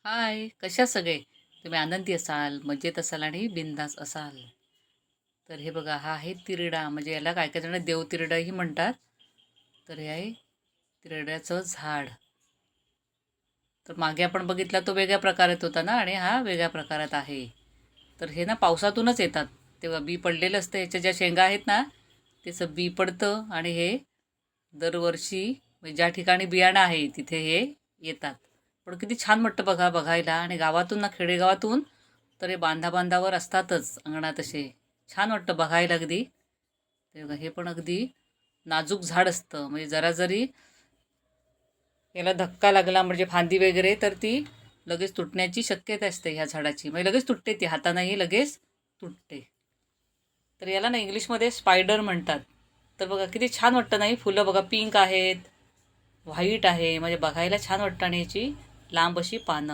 हाय, कशा सगळे? तुम्ही आनंदी असाल, मजेत असाल आणि बिंदास असाल. तर हे बघा, हा आहे तिरडा. म्हणजे याला काय काय जण देवतिरडाही म्हणतात. तर हे आहे तिरड्याचं झाड. तर मागे आपण बघितला तो वेगळ्या प्रकारात होता ना, आणि हा वेगळ्या प्रकारात आहे. तर हे ना पावसातूनच येतात. तेव्हा बी पडलेलं असतं. ह्याच्या ज्या शेंगा आहेत ना, त्याचं बी पडतं आणि हे दरवर्षी म्हणजे ज्या ठिकाणी बियाणं आहे तिथे हे येतात. पण किती छान वाटतं बघा बघायला. आणि गावातून ना, खेडेगावातून तर हे बांधावर असतातच अंगणात असे. छान वाटतं बघायला अगदी. ते बघा, हे पण अगदी नाजूक झाड असतं. म्हणजे जरा जरी याला धक्का लागला म्हणजे फांदी वगैरे, तर ती लगेच तुटण्याची शक्यता असते ह्या झाडाची. म्हणजे लगेच तुटते, ती हातानेही लगेच तुटते. तर याला ना इंग्लिशमध्ये स्पायडर म्हणतात. तर बघा किती छान वाटतं नाही, फुलं बघा पिंक आहेत, व्हाईट आहे, म्हणजे बघायला छान वाटतं. आणि याची लांब अशी पानं.